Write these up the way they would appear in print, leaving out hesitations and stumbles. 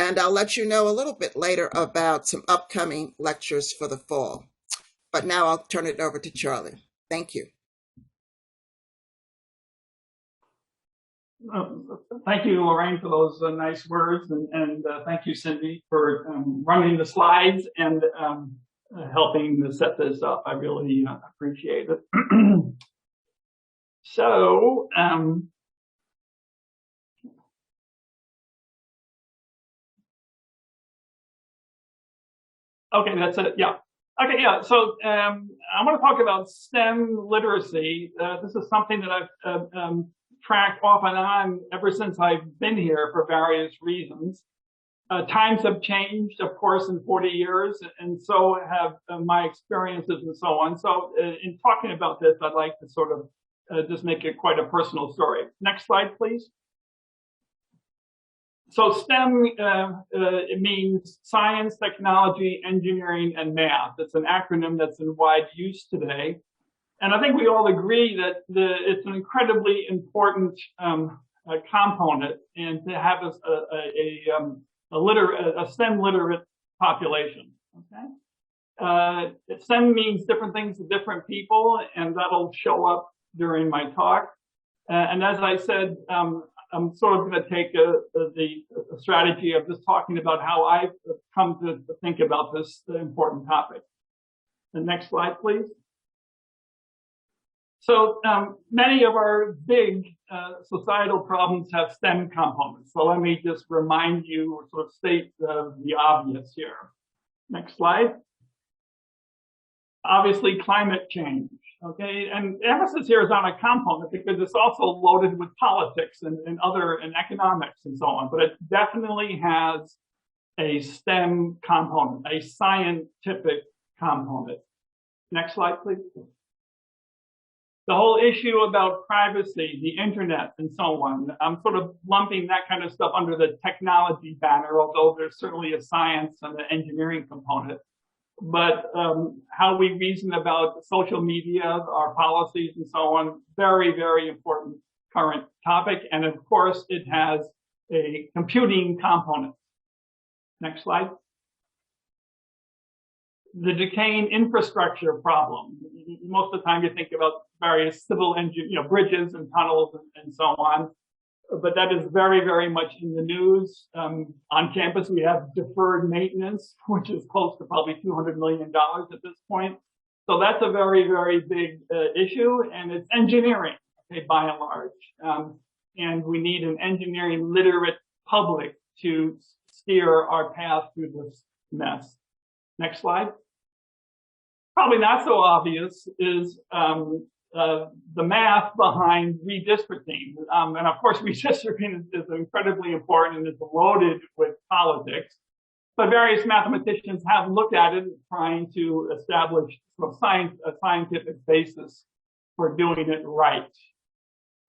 And I'll let you know a little bit later about some upcoming lectures for the fall. But now I'll turn it over to Charlie. Thank you. Thank you, Lorraine, for those nice words, and thank you, Cindy, for running the slides and helping to set this up. I really appreciate it. So, okay, that's it. Yeah. Okay, yeah. So I want to talk about STEM literacy. This is something that I've tracked off and on ever since I've been here for various reasons. Times have changed, of course, in 40 years, and so have my experiences and so on. So in talking about this, I'd like to sort of just make it quite a personal story. Next slide, please. So STEM, it means science, technology, engineering, and math. It's an acronym that's in wide use today. And I think we all agree that it's an incredibly important component, and to have a STEM literate population. Okay, STEM means different things to different people, and that'll show up during my talk. And as I said, I'm sort of going to take the strategy of just talking about how I've come to think about this important topic. The next slide, please. So many of our big societal problems have STEM components. So let me just remind you, or sort of state the obvious here. Next slide. Obviously, climate change. Okay, and emphasis here is on a component because it's also loaded with politics and economics and so on. But it definitely has a STEM component, a scientific component. Next slide, please. The whole issue about privacy, the internet, and so on. I'm sort of lumping that kind of stuff under the technology banner, although there's certainly a science and an engineering component. But how we reason about social media, our policies, and so on, very, very important current topic. And of course, it has a computing component. Next slide. The decaying infrastructure problem. Most of the time you think about various civil engine, bridges and tunnels and so on. But that is very, very much in the news. On campus, we have deferred maintenance, which is close to probably $200 million at this point. So that's a very, very big issue, and it's engineering, okay, by and large. And we need an engineering literate public to steer our path through this mess. Next slide. Probably not so obvious is the math behind redistricting. And of course, redistricting is incredibly important and it's loaded with politics. But various mathematicians have looked at it, trying to establish a scientific basis for doing it right.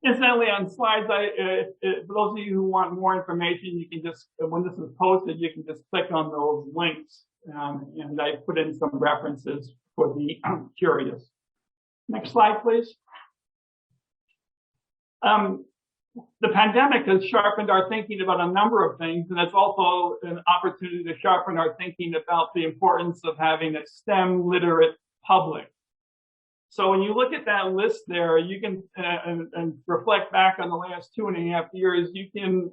Incidentally, on slides, for those of you who want more information, you can just, when this is posted, you can just click on those links. And I put in some references for the curious. Next slide, please. The pandemic has sharpened our thinking about a number of things, and it's also an opportunity to sharpen our thinking about the importance of having a STEM literate public. So when you look at that list there, you can and reflect back on the last 2.5 years, you can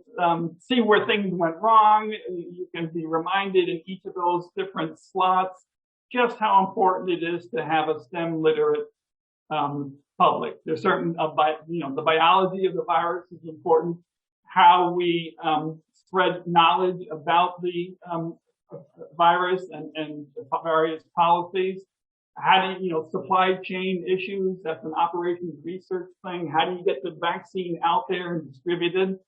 see where things went wrong. You can be reminded in each of those different slots just how important it is to have a STEM literate public. There's certain, the biology of the virus is important. How we spread knowledge about the virus and various policies. How do you, supply chain issues, that's an operations research thing. How do you get the vaccine out there and distributed?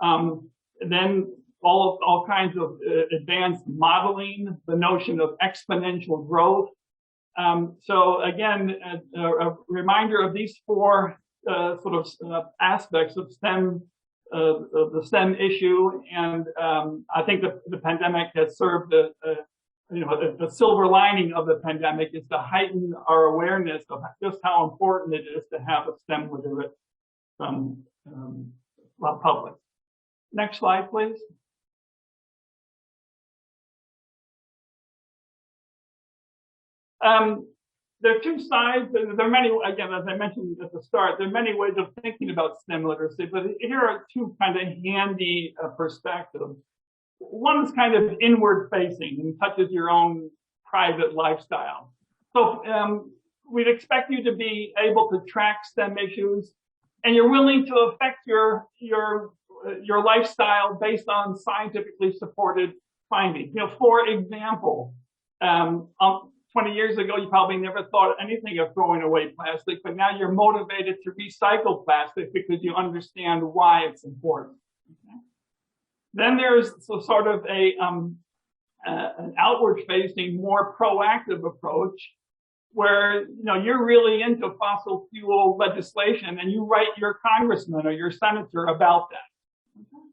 Then all kinds of advanced modeling, the notion of exponential growth. So again, a reminder of these four aspects of STEM, the STEM issue. And I think the pandemic has served the silver lining of the pandemic is to heighten our awareness of just how important it is to have a STEM literate public. Next slide, please. There are two sides. There are many, again, as I mentioned at the start, there are many ways of thinking about STEM literacy, but here are two kind of handy perspectives. One is kind of inward facing and touches your own private lifestyle. So we'd expect you to be able to track STEM issues, and you're willing to affect your lifestyle based on scientifically supported findings. You know, for example, 20 years ago, you probably never thought anything of throwing away plastic, but now you're motivated to recycle plastic because you understand why it's important. Okay? Then there's sort of an outward-facing, more proactive approach where you're really into fossil fuel legislation and you write your congressman or your senator about that. Okay?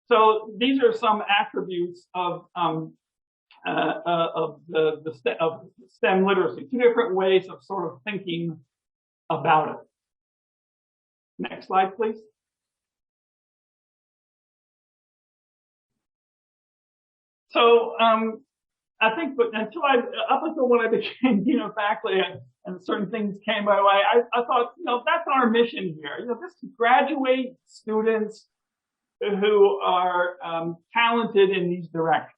So these are some attributes of STEM literacy, two different ways of sort of thinking about it. Next slide, please. So I think up until when I became dean of faculty and certain things came my way, I thought, that's our mission here. This graduate students who are talented in these directions,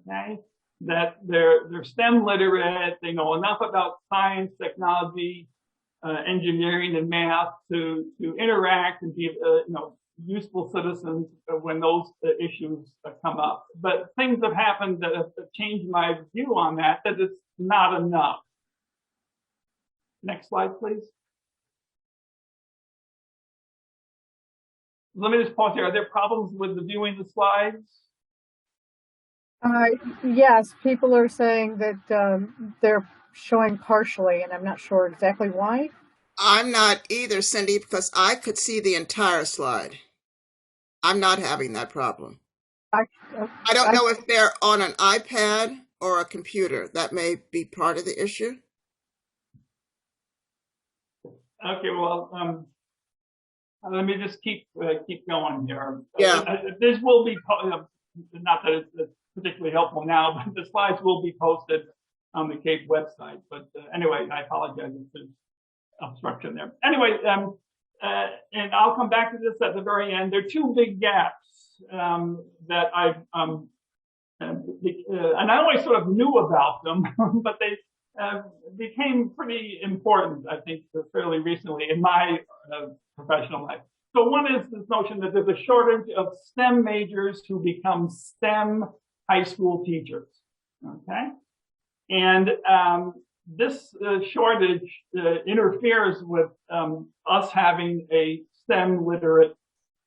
okay? That they're STEM literate, they know enough about science, technology, engineering, and math to interact and be useful citizens when those issues come up. But things have happened that have changed my view on that it's not enough. Next slide, please. Let me just pause here. Are there problems with the viewing the slides? Yes, people are saying that they're showing partially, and I'm not sure exactly why. I'm not either, Cindy, because I could see the entire slide. I'm not having that problem. I don't know if they're on an iPad or a computer. That may be part of the issue. Okay, well, let me just keep going here. Yeah. This will be, not that it's particularly helpful now, but the slides will be posted on the CAPE website. But anyway, I apologize if there's obstruction there. Anyway, and I'll come back to this at the very end. There are two big gaps that I've, and I always sort of knew about them, but they became pretty important, I think, fairly recently in my professional life. So one is this notion that there's a shortage of STEM majors who become STEM high school teachers, okay? And this shortage interferes with us having a STEM literate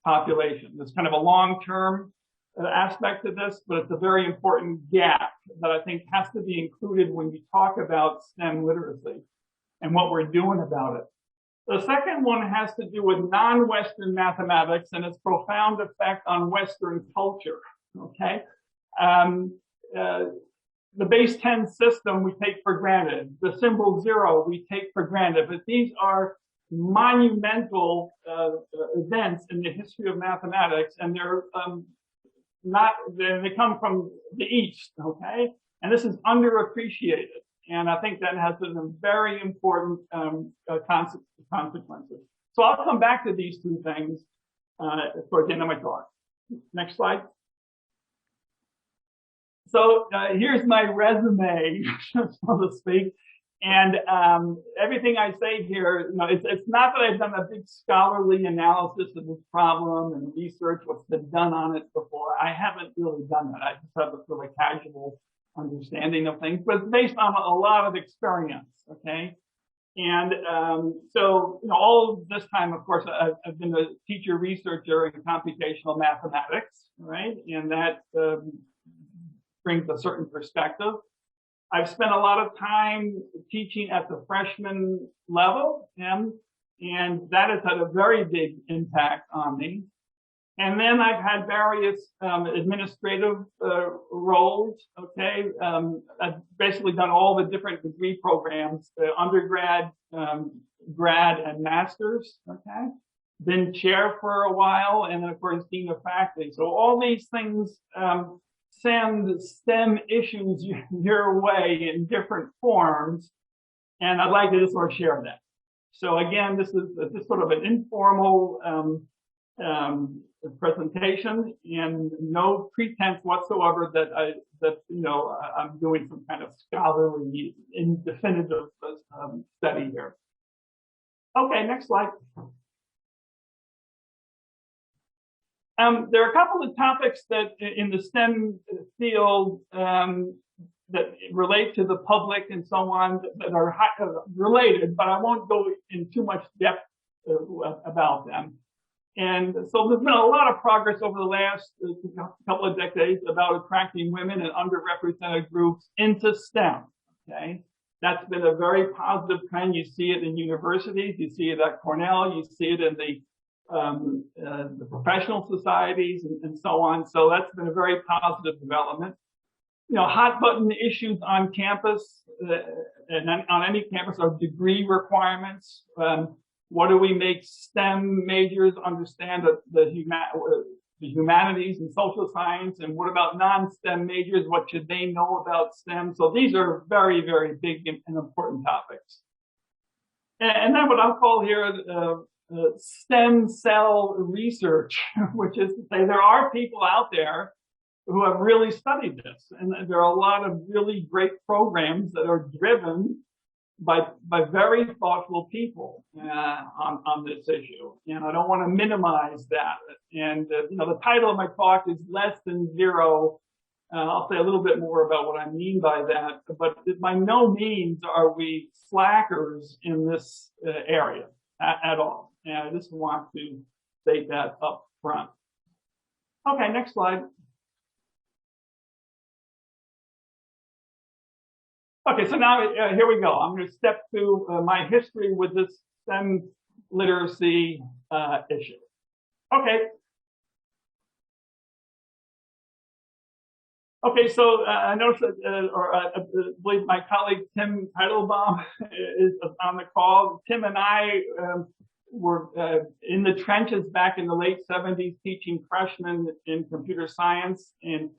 population. There's kind of a long-term aspect to this, but it's a very important gap that I think has to be included when you talk about STEM literacy and what we're doing about it. The second one has to do with non-Western mathematics and its profound effect on Western culture, okay? The base 10 system we take for granted. The symbol 0 we take for granted, but these are monumental events in the history of mathematics, and they're they come from the East, okay? And this is underappreciated. And I think that has some very important consequences. So I'll come back to these two things towards the end of my talk. Next slide. So here's my resume, so to speak. And everything I say here, it's not that I've done a big scholarly analysis of this problem and research what's been done on it before. I haven't really done that. I just have a sort of casual understanding of things, but it's based on a lot of experience, okay? And so, all of this time, of course, I've been a teacher researcher in computational mathematics, right? And that brings a certain perspective. I've spent a lot of time teaching at the freshman level, and that has had a very big impact on me. And then I've had various administrative roles, okay? I've basically done all the different degree programs, undergrad, grad, and master's, okay? Been chair for a while, and then, of course, dean of faculty. So all these things send STEM issues your way in different forms, and I'd like to just sort of share that. So again, this is just sort of an informal presentation, and no pretense whatsoever that I'm doing some kind of scholarly, definitive study here. Okay, next slide. There are a couple of topics that in the STEM field that relate to the public and so on that are related, but I won't go in too much depth about them. And so there's been a lot of progress over the last couple of decades about attracting women and underrepresented groups into STEM. Okay, that's been a very positive trend. You see it in universities, you see it at Cornell, you see it in the professional societies and so on. So that's been a very positive development. You know, hot button issues on campus and on any campus are degree requirements. What do we make STEM majors understand the humanities and social science? And what about non-STEM majors? What should they know about STEM? So these are very, very big and important topics. And then what I'll call here stem cell research, which is to say there are people out there who have really studied this. And there are a lot of really great programs that are driven by very thoughtful people on this issue. And I don't want to minimize that. And the title of my talk is Less Than Zero. I'll say a little bit more about what I mean by that. But by no means are we slackers in this area at all. And I just want to state that up front. Okay, next slide. Okay, so now here we go. I'm going to step through my history with this STEM literacy issue. Okay. Okay, so I noticed that, I believe my colleague Tim Heidelbaum is on the call. Tim and I were in the trenches back in the late 70s teaching freshmen in computer science, and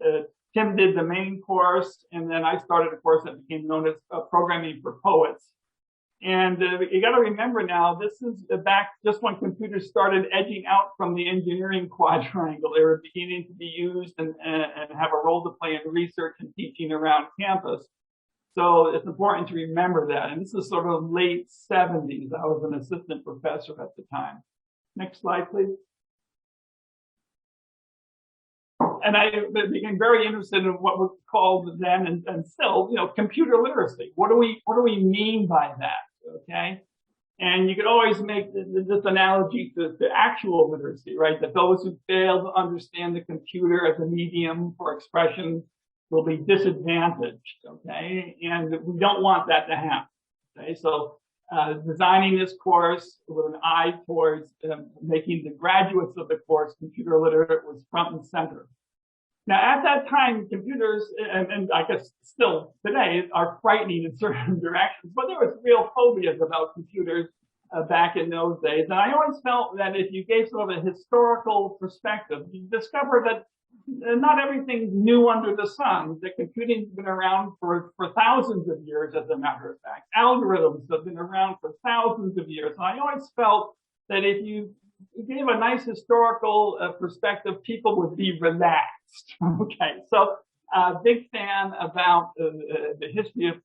Tim did the MEng course, and then I started a course that became known as Programming for Poets. And you got to remember now, this is back just when computers started edging out from the engineering quadrangle. They were beginning to be used and have a role to play in research and teaching around campus. So it's important to remember that. And this is sort of late 70s. I was an assistant professor at the time. Next slide, please. And I became very interested in what was called then and still, computer literacy. What do we mean by that? Okay, and you could always make this analogy to actual literacy, right? That those who fail to understand the computer as a medium for expression will be disadvantaged. Okay, and we don't want that to happen. Okay, so designing this course with an eye towards making the graduates of the course computer literate was front and center. Now, at that time, computers, and I guess still today, are frightening in certain directions, but there was real phobias about computers back in those days. And I always felt that if you gave sort of a historical perspective, you discover that not everything's new under the sun, that computing's been around for thousands of years, as a matter of fact. Algorithms have been around for thousands of years. And I always felt that if you gave a nice historical perspective, people would be relaxed. Okay, so big fan about the history of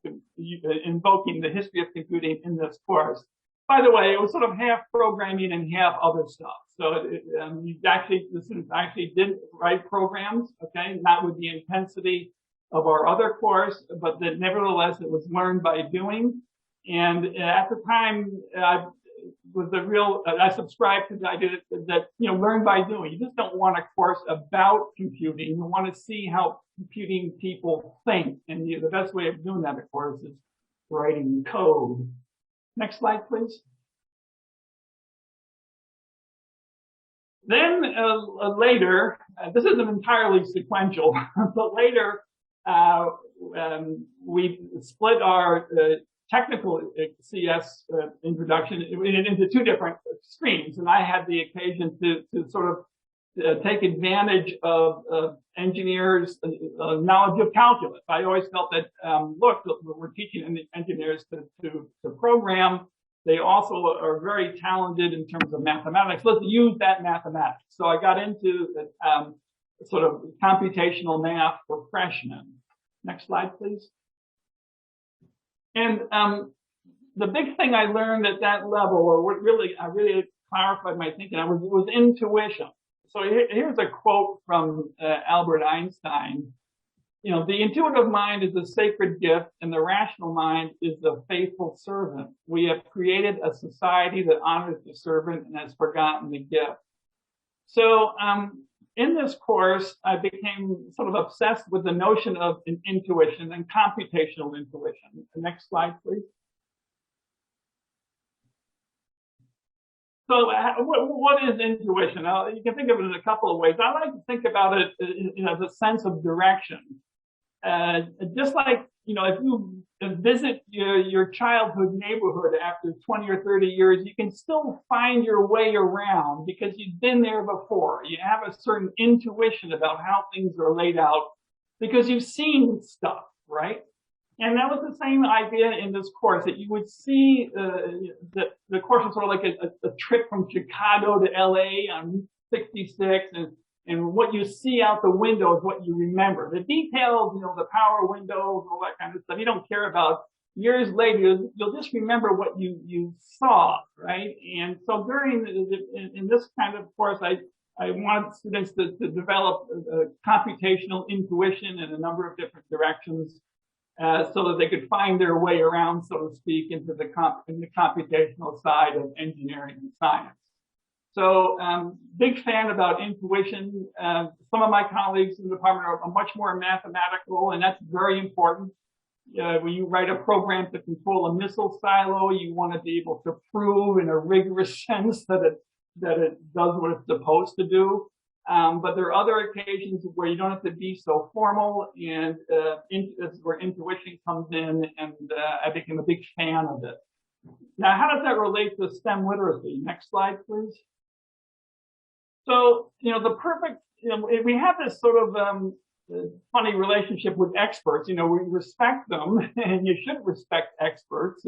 invoking the history of computing in this course. By the way, it was sort of half programming and half other stuff. So the students actually did write programs, okay, not with the intensity of our other course, but that nevertheless it was learned by doing. And at the time, I subscribe to the idea that learn by doing. You just don't want a course about computing. You want to see how computing people think, and the best way of doing that, of course, is writing code. Next slide, please. Then later, this isn't entirely sequential, but later we split our technical CS introduction into two different streams, and I had the occasion to sort of take advantage of engineers' knowledge of calculus. I always felt that, look, we're teaching engineers to program. They also are very talented in terms of mathematics. Let's use that mathematics. So I got into sort of computational math for freshmen. Next slide, please. And the big thing I learned at that level, or what really clarified my thinking, was intuition. So here's a quote from Albert Einstein. You know, the intuitive mind is a sacred gift, and the rational mind is the faithful servant. We have created a society that honors the servant and has forgotten the gift. So in this course, I became sort of obsessed with the notion of intuition and computational intuition. The next slide, please. So what is intuition? You can think of it in a couple of ways. I like to think about it as a sense of direction. Just like, you know, if you visit your childhood neighborhood after 20 or 30 years, you can still find your way around because you've been there before. You have a certain intuition about how things are laid out because you've seen stuff, right? And that was the same idea in this course, that you would see the course was sort of like a trip from Chicago to LA on 66, and what you see out the window is what you remember. The details, you know, the power windows, all that kind of stuff, you don't care about. Years later, you'll just remember what you saw, right? And so during in this kind of course, I want students to develop computational intuition in a number of different directions. So that they could find their way around, so to speak, into the computational side of engineering and science. So, big fan about intuition. Some of my colleagues in the department are much more mathematical, and that's very important. When you write a program to control a missile silo, you want to be able to prove in a rigorous sense that it does what it's supposed to do. But there are other occasions where you don't have to be so formal, and that's where intuition comes in, and I became a big fan of it. Now, how does that relate to STEM literacy? Next slide, please. So, you know, we have this sort of funny relationship with experts. You know, we respect them, and you should respect experts.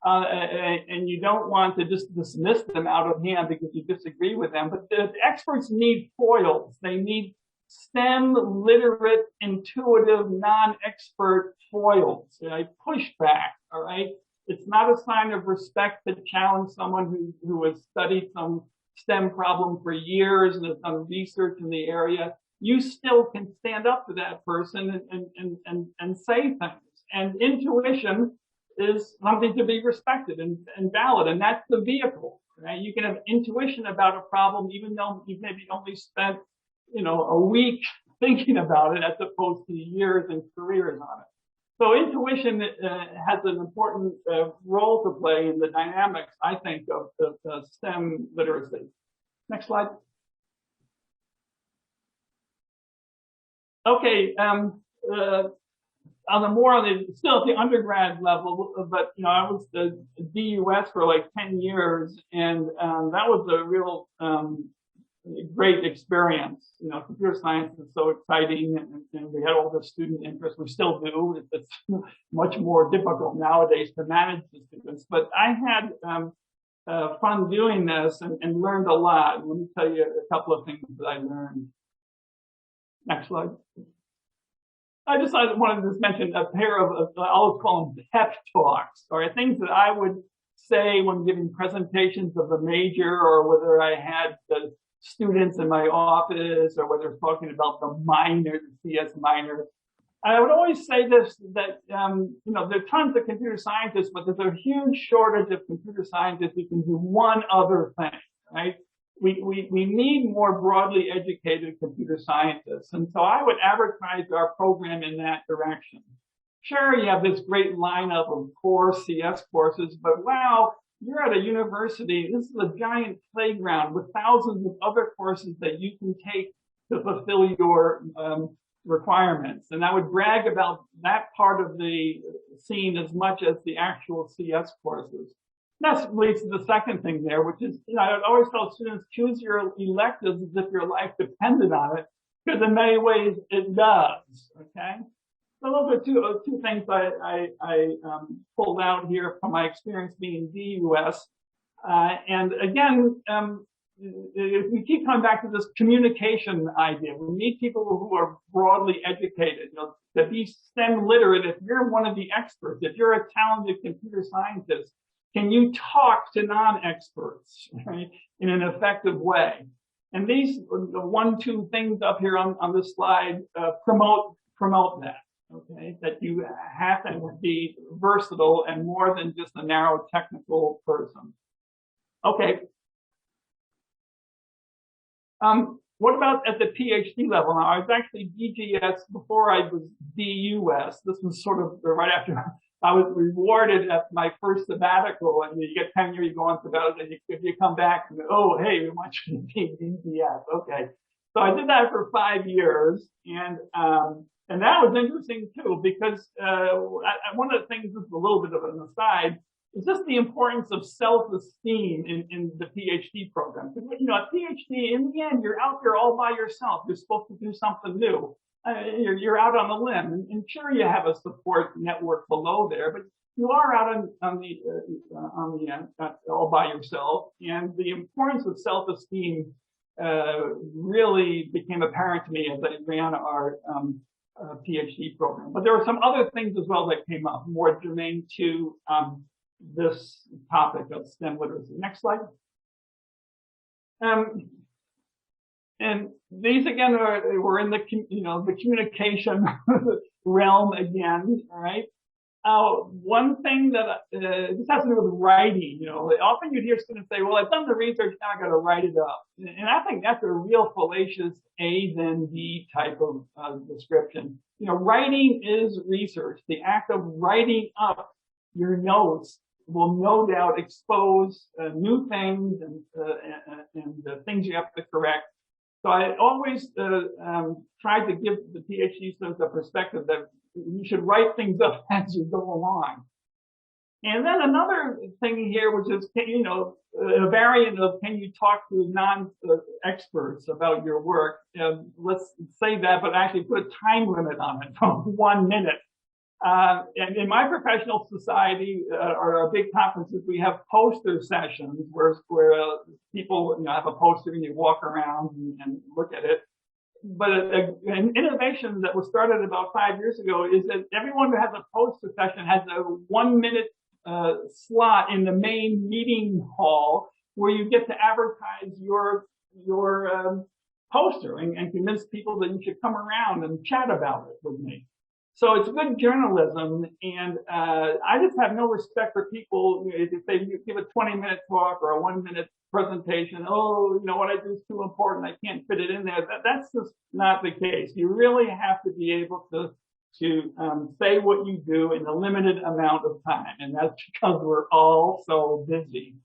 And you don't want to just dismiss them out of hand because you disagree with them. But the experts need foils. They need STEM, literate, intuitive, non-expert foils. Right? Pushback, all right? It's not a sign of respect to challenge someone who has studied some STEM problem for years and has done research in the area. You still can stand up to that person and say things. And intuition is something to be respected and valid, and that's the vehicle. Right? You can have intuition about a problem even though you've maybe only spent, you know, a week thinking about it as opposed to years and careers on it. So intuition has an important role to play in the dynamics, I think, of the STEM literacy. Next slide. Okay. Still at the undergrad level, but you know, I was the DUS for like 10 years, and that was a real great experience. You know, computer science is so exciting, and we had all the student interest. We still do. It's much more difficult nowadays to manage the students, but I had fun doing this and learned a lot. Let me tell you a couple of things that I learned. Next slide. I wanted to just mention a pair of, I always call them pep talks, or things that I would say when giving presentations of a major, or whether I had the students in my office, or whether I was talking about the minor, the CS minor. I would always say this, that, you know, there are tons of computer scientists, but there's a huge shortage of computer scientists who can do one other thing, right? We need more broadly educated computer scientists. And so I would advertise our program in that direction. Sure, you have this great lineup of core CS courses, but wow, you're at a university. This is a giant playground with thousands of other courses that you can take to fulfill your requirements. And I would brag about that part of the scene as much as the actual CS courses. That leads to the second thing there, which is, I always tell students, choose your electives as if your life depended on it, because in many ways it does, okay? So those are two things I pulled out here from my experience being DUS. And again, we keep coming back to this communication idea. We need people who are broadly educated, to be STEM literate. If you're one of the experts, if you're a talented computer scientist, can you talk to non-experts, right, in an effective way? And these two things up here on this slide promote that, okay? That you have to be versatile and more than just a narrow technical person. Okay. What about at the PhD level? Now, I was actually DGS before I was DUS. This was sort of right after I was rewarded at my first sabbatical. And you get tenure, you go on sabbatical, and you come back and oh, hey, we want you to be DGS. Okay. So I did that for 5 years. And that was interesting too, because one of the things, this is a little bit of an aside, is just the importance of self-esteem in the PhD program. Because, a PhD, in the end, you're out there all by yourself. You're supposed to do something new. You're out on a limb. And sure, you have a support network below there, but you are out all by yourself. And the importance of self-esteem really became apparent to me as I ran our PhD program. But there were some other things as well that came up, more germane to this topic of STEM literacy. Next slide. And these again were in the the communication realm again. All right. One thing that this has to do with writing. Often you'd hear students say, "Well, I've done the research, now I got to write it up." And I think that's a real fallacious A then B type of description. Writing is research. The act of writing up your notes will no doubt expose new things and things you have to correct. So I always tried to give the PhD students a perspective that you should write things up as you go along. And then another thing here, which is, a variant of can you talk to non-experts about your work? Let's say that, but actually put a time limit on it from 1 minute. And in my professional society, or our big conferences, we have poster sessions where people have a poster and you walk around and look at it. But an innovation that was started about 5 years ago is that everyone who has a poster session has a 1 minute slot in the main meeting hall where you get to advertise your poster and convince people that you should come around and chat about it with me. So it's good journalism, and I just have no respect for people. If they give a 20-minute talk or a 1 minute presentation, what I do is too important, I can't fit it in there. That's just not the case. You really have to be able to say what you do in a limited amount of time, and that's because we're all so busy.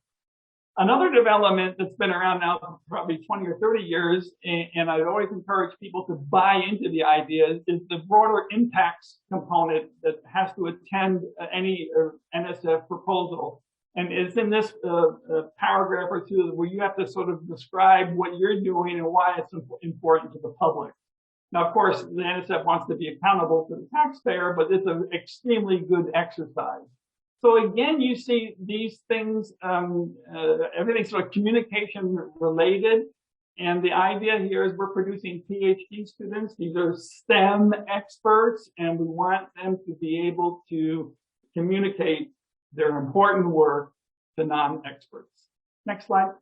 Another development that's been around now for probably 20 or 30 years, and I'd always encourage people to buy into the idea, is the broader impacts component that has to attend any NSF proposal. And it's in this paragraph or two where you have to sort of describe what you're doing and why it's important to the public. Now, of course, the NSF wants to be accountable to the taxpayer, but it's an extremely good exercise. So again, you see these things, everything's sort of communication related. And the idea here is we're producing PhD students. These are STEM experts, and we want them to be able to communicate their important work to non-experts. Next slide.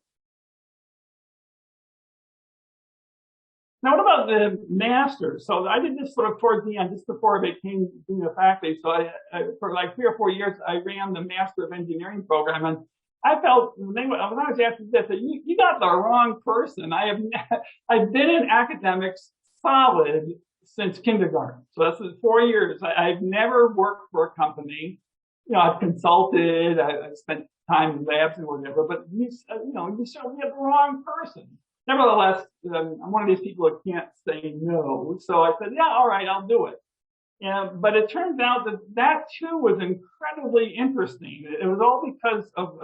Now, what about the master's? So I did this sort of towards the end, just before I became dean of faculty. So I for like 3 or 4 years, I ran the Master of Engineering program, and I felt when I was asked this, that you got the wrong person. I've been in academics solid since kindergarten. So that's 4 years. I've never worked for a company. I've consulted. I've spent time in labs and whatever. But you certainly have the wrong person. Nevertheless, I'm one of these people that can't say no. So I said, yeah, all right, I'll do it. But it turns out that that too was incredibly interesting. It was all because of,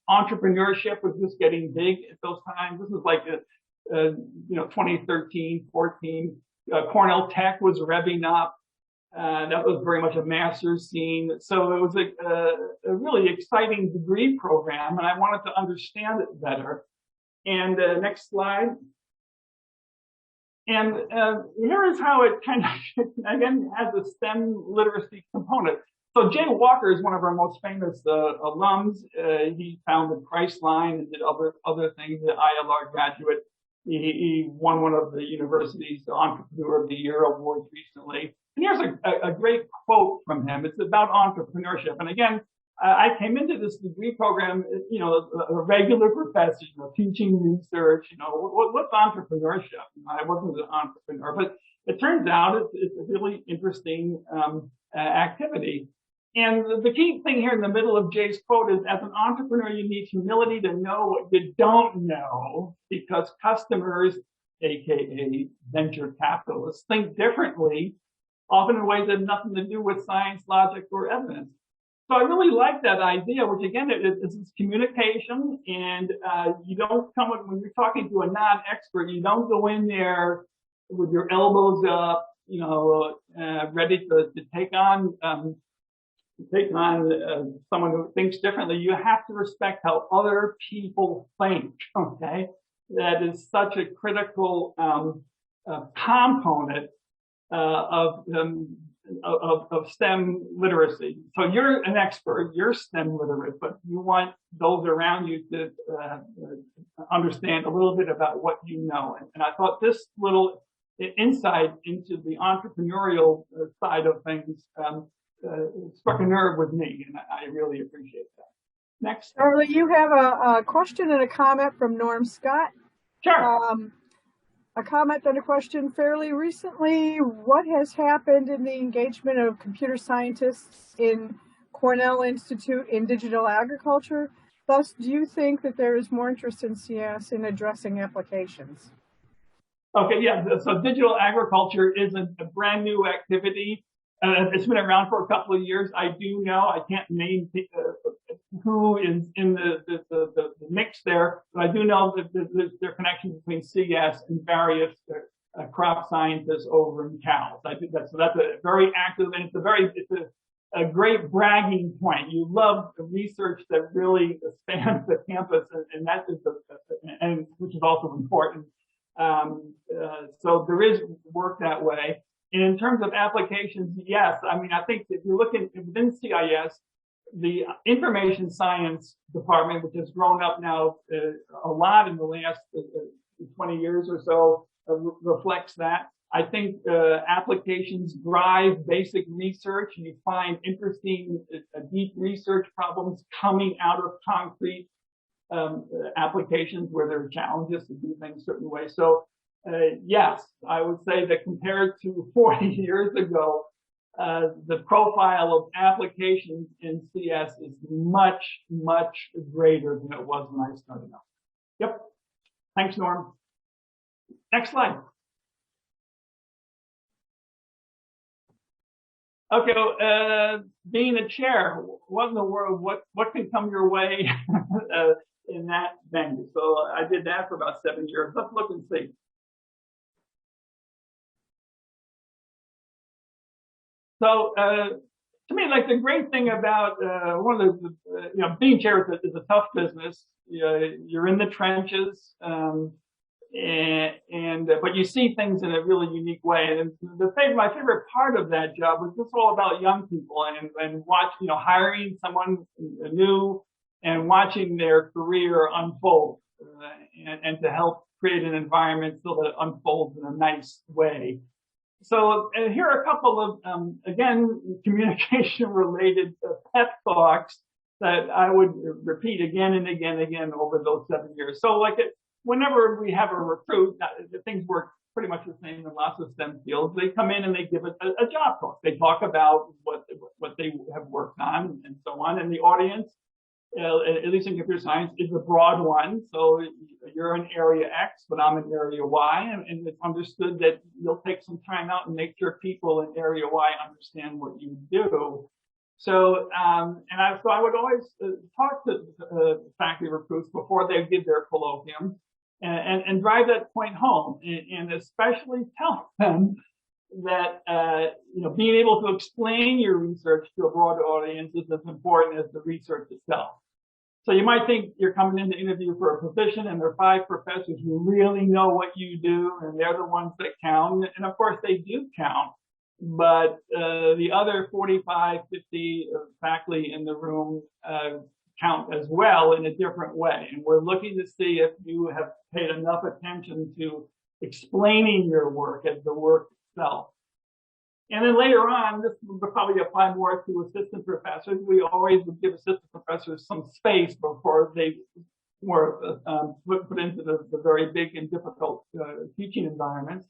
entrepreneurship was just getting big at those times. This was like, 2013, 14. Cornell Tech was revving up. That was very much a master's scene. So it was a really exciting degree program, and I wanted to understand it better. And next slide. And here is how it kind of, again, has a STEM literacy component. So Jay Walker is one of our most famous alums. He founded Priceline and did other things, the ILR graduate. He won one of the university's Entrepreneur of the Year awards recently. And here's a great quote from him. It's about entrepreneurship. And again, I came into this degree program, a regular professor, teaching research, what's entrepreneurship? I wasn't an entrepreneur, but it turns out it's a really interesting activity. And the key thing here in the middle of Jay's quote is, as an entrepreneur, you need humility to know what you don't know, because customers, aka venture capitalists, think differently, often in ways that have nothing to do with science, logic, or evidence. So I really like that idea, which again, is communication, and you don't come when you're talking to a non-expert, you don't go in there with your elbows up, ready to take on someone who thinks differently. You have to respect how other people think. Okay, that is such a critical component of STEM literacy. So you're an expert, you're STEM literate, but you want those around you to understand a little bit about what you know. And I thought this little insight into the entrepreneurial side of things struck a nerve with me, and I really appreciate that. Next. Charlie, you have a question and a comment from Norm Scott. Sure. A comment and a question. Fairly recently, what has happened in the engagement of computer scientists in Cornell Institute in digital agriculture? Thus, do you think that there is more interest in CS in addressing applications? Okay, yeah, so digital agriculture isn't a brand new activity. It's been around for a couple of years. I do know, I can't name who is in the mix there, but I do know that there are connections between CS and various crop scientists over in Cal. I think that's a very active, and it's a great bragging point. You love the research that really spans the campus, and that is and which is also important. So there is work that way. And in terms of applications, yes. I mean, I think if you look within CIS, the information science department, which has grown up now a lot in the last 20 years or so, reflects that. I think applications drive basic research, and you find interesting, deep research problems coming out of concrete applications where there are challenges to do things certain ways. So yes, I would say that compared to 40 years ago, the profile of applications in CS is much, much greater than it was when I started out. Yep. Thanks, Norm. Next slide. Okay, being a chair, what in the world, what can come your way in that venue? So I did that for about 7 years. Let's look and see. So to me, like, the great thing about one of the being chair is a tough business. You're in the trenches, but you see things in a really unique way. And my favorite part of that job was just all about young people and hiring someone new and watching their career unfold, and to help create an environment so that it unfolds in a nice way. So here are a couple of, again, communication-related pep talks that I would repeat again and again and again over those 7 years. So whenever we have a recruit, things work pretty much the same in lots of STEM fields. They come in and they give a job talk. They talk about what they have worked on and so on. And the audience at least in computer science, is a broad one. So you're in area X, but I'm in area Y, and it's understood that you'll take some time out and make sure people in area Y understand what you do. So, so I would always talk to faculty recruits before they give their colloquium and drive that point home, and especially tell them that being able to explain your research to a broad audience is as important as the research itself. So you might think you're coming in to interview for a position and there are 5 professors who really know what you do and they're the ones that count. And of course they do count, but the other 45, 50 faculty in the room count as well in a different way. And we're looking to see if you have paid enough attention to explaining your work as the work itself. And then later on, this would probably apply more to assistant professors. We always would give assistant professors some space before they were put into the very big and difficult teaching environments.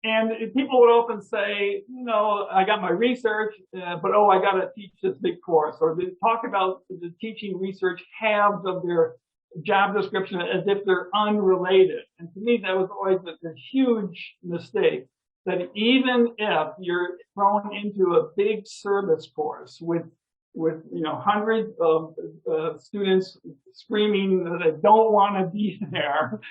And people would often say, I got my research, but I got to teach this big course. Or they talk about the teaching research halves of their job description as if they're unrelated. And to me, that was always a huge mistake. That even if you're thrown into a big service course with hundreds of students screaming that they don't want to be there,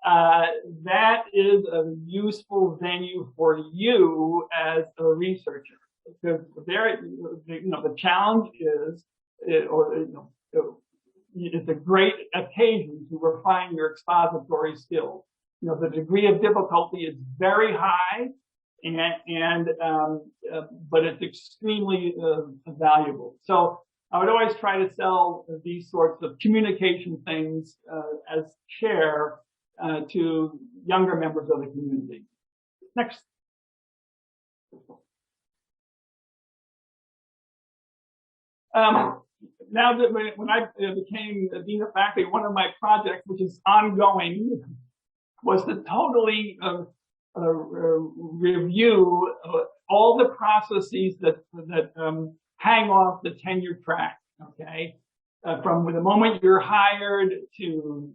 that is a useful venue for you as a researcher. Because the challenge is, it's a great occasion to refine your expository skills. The degree of difficulty is very high. But it's extremely valuable. So I would always try to sell these sorts of communication things as chair to younger members of the community. Next. Now that when I became dean of faculty, one of my projects, which is ongoing, was to totally review all the processes that hang off the tenure track. Okay, from the moment you're hired to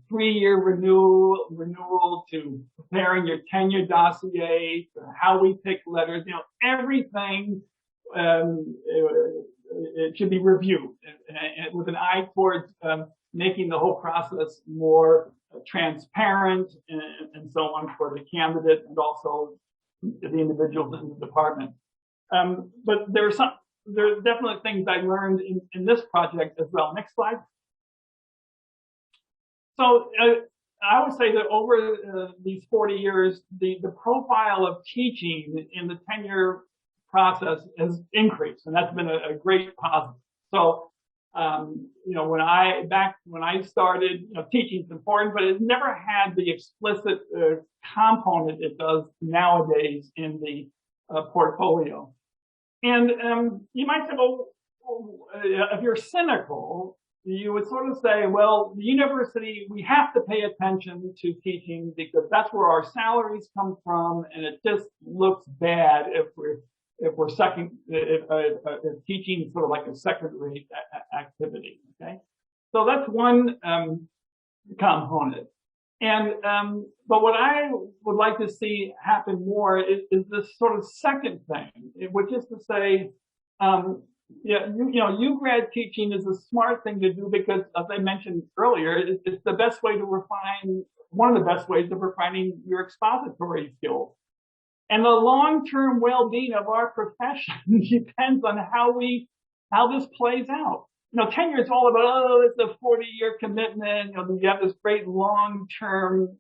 3-year renewal to preparing your tenure dossier, to how we pick letters. Everything it should be reviewed and with an eye towards making the whole process more transparent and so on for the candidate and also the individuals in the department. But there's definitely things I learned in this project as well. Next slide. So I would say that over these 40 years, the profile of teaching in the tenure process has increased, and that's been a great positive. So when I started, teaching is important, but it never had the explicit component it does nowadays in the portfolio. And you might say, well, if you're cynical, you would sort of say, well, the university, we have to pay attention to teaching because that's where our salaries come from, and it just looks bad if teaching is sort of like a second-rate activity. Okay, so that's one component. And but what I would like to see happen more is this sort of second thing, which is to say, grad teaching is a smart thing to do because, as I mentioned earlier, it's the best way to refine, one of the best ways of refining your expository skills. And the long-term well-being of our profession depends on how this plays out. Tenure is all about, it's a 40-year commitment. You have this great long-term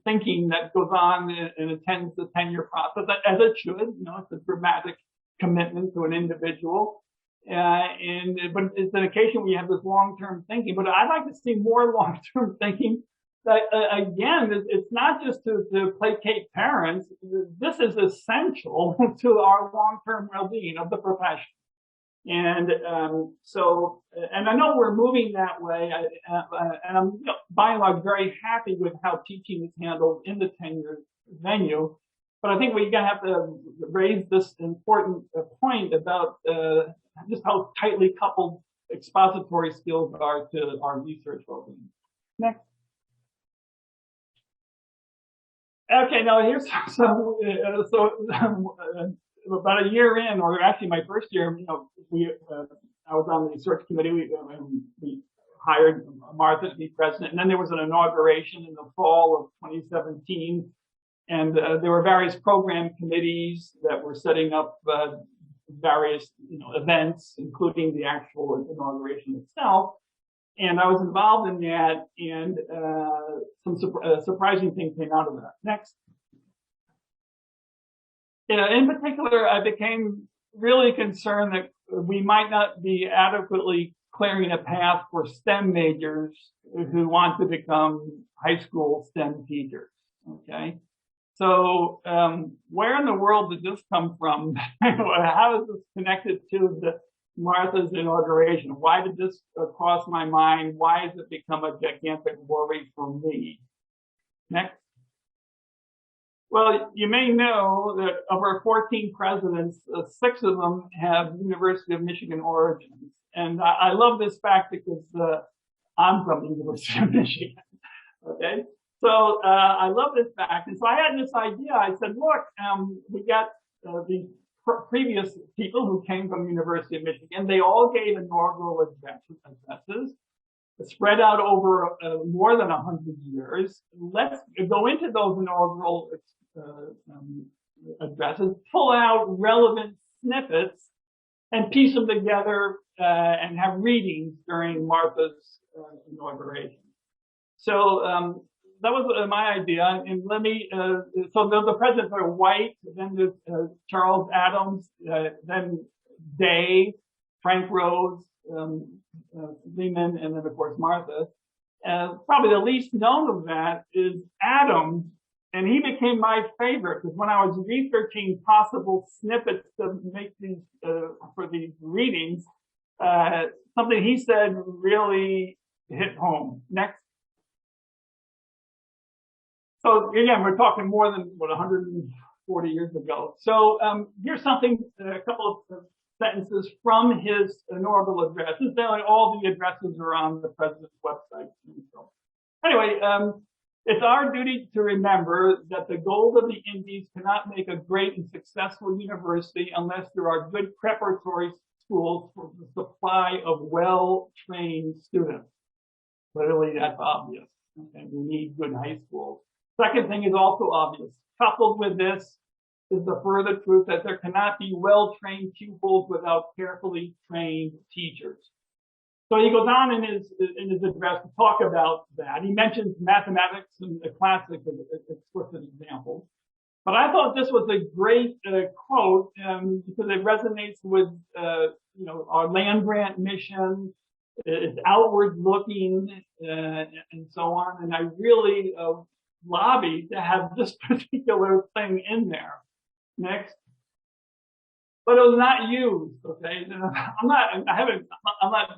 thinking that goes on and attends the tenure process, as it should. It's a dramatic commitment to an individual. But it's an occasion where you have this long-term thinking. But I'd like to see more long-term thinking. Again, it's not just to placate parents. This is essential to our long-term well-being of the profession. And and I know we're moving that way. And I'm by and large very happy with how teaching is handled in the tenure venue. But I think we're going to have to raise this important point about just how tightly coupled expository skills are to our research programs. Next. Okay, now here's about a year in, or actually my first year, I was on the research committee. We hired Martha to be president, and then there was an inauguration in the fall of 2017, and there were various program committees that were setting up various events, including the actual inauguration itself. And I was involved in that, and some surprising things came out of that. Next. In particular, I became really concerned that we might not be adequately clearing a path for STEM majors who want to become high school STEM teachers. Okay. So where in the world did this come from? How is this connected to Martha's inauguration? Why did this cross my mind? Why has it become a gigantic worry for me? Next. Well, you may know that of our 14 presidents, 6 of them have University of Michigan origins. And I love this fact because I'm from the University of Michigan. Okay. So I love this fact. And so I had this idea. I said, look, we got the previous people who came from the University of Michigan. They all gave inaugural addresses spread out over more than 100 years. Let's go into those inaugural addresses, pull out relevant snippets, and piece them together and have readings during Martha's inauguration. So that was my idea. And let me, so the presidents are White, then there's Charles Adams, then Day, Frank Rose, Lehman, and then of course Martha. Probably the least known of that is Adams, and he became my favorite because when I was researching possible snippets to make these for these readings, something he said really hit home. Next. So again, we're talking more than 140 years ago. So here's something, a couple of sentences from his inaugural address. All the addresses are on the president's website. So anyway, it's our duty to remember that the gold of the Indies cannot make a great and successful university unless there are good preparatory schools for the supply of well-trained students. Clearly, that's obvious. Okay, we need good high schools. Second thing is also obvious. Coupled with this is the further truth that there cannot be well-trained pupils without carefully trained teachers. So he goes on in his address to talk about that. He mentions mathematics and a classic explicit example. But I thought this was a great quote because it resonates with our land grant mission. It's outward looking and so on. And I really lobbied to have this particular thing in there. Next. But it was not used, okay? I'm not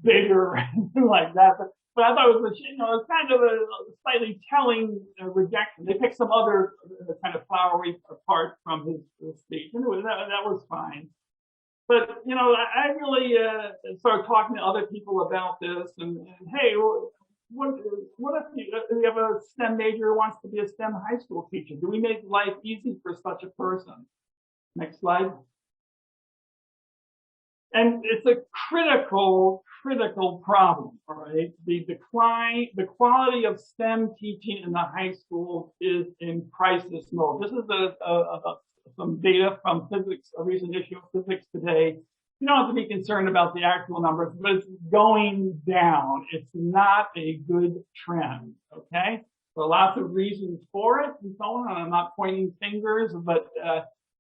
big or anything like that, but I thought it was, it's kind of a slightly telling rejection. They picked some other kind of flowery part from his speech, and that was fine. But, I really started talking to other people about this, and hey, what if you have a STEM major who wants to be a STEM high school teacher? Do we make life easy for such a person? Next slide. And it's a critical problem, all right? The quality of STEM teaching in the high schools is in crisis mode. This is some data from physics, a recent issue of Physics Today. You don't have to be concerned about the actual numbers, but it's going down. It's not a good trend, okay? There are lots of reasons for it and so on. I'm not pointing fingers, but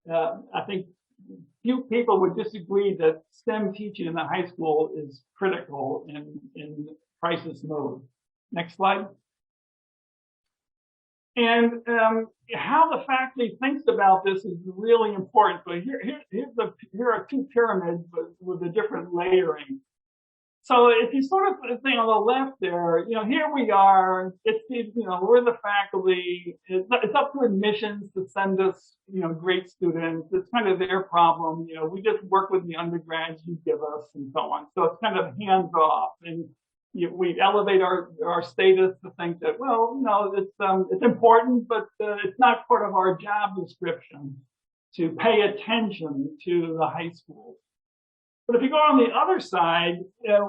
I think few people would disagree that STEM teaching in the high school is critical in crisis mode. Next slide. And how the faculty thinks about this is really important. So here are 2 pyramids with a different layering. So if you sort of think on the left there, here we are. We're the faculty. It's up to admissions to send us, great students. It's kind of their problem. We just work with the undergrads you give us and so on. So it's kind of hands off, and we elevate our status to think that, well, it's important, but it's not part of our job description to pay attention to the high school. But if you go on the other side,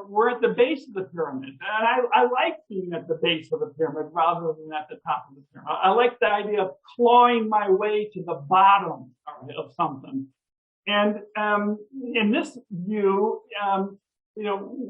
we're at the base of the pyramid. And I like being at the base of the pyramid rather than at the top of the pyramid. I like the idea of clawing my way to the bottom of something. And in this view,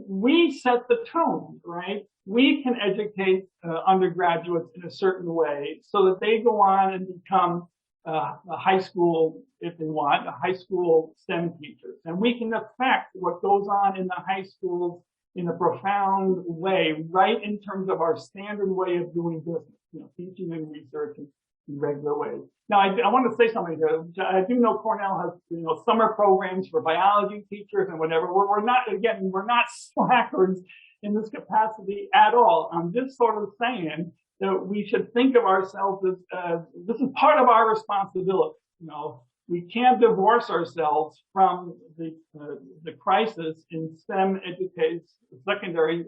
we set the tone, right? We can educate undergraduates in a certain way so that they go on and become a high school, if they want, a high school STEM teachers. And we can affect what goes on in the high schools in a profound way, right in terms of our standard way of doing business, teaching and research in regular ways. Now, I want to say something here. I do know Cornell has, summer programs for biology teachers and whatever. We're not slackers in this capacity at all. I'm just sort of saying that we should think of ourselves as this is part of our responsibility. We can't divorce ourselves from the crisis in STEM education, secondary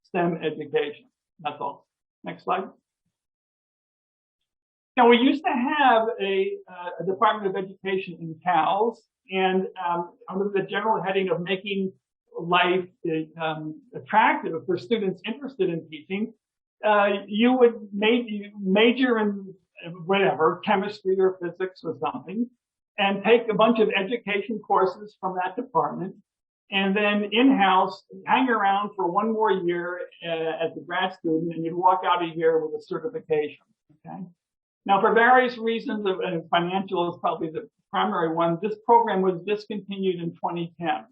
STEM education. That's all. Next slide. Now, we used to have a Department of Education in CALS, and under the general heading of making life attractive for students interested in teaching, you would major in whatever, chemistry or physics or something, and take a bunch of education courses from that department, and then in-house hang around for one more year as a grad student, and you'd walk out a year with a certification. Okay. Now, for various reasons, and financial is probably the primary one, this program was discontinued in 2010.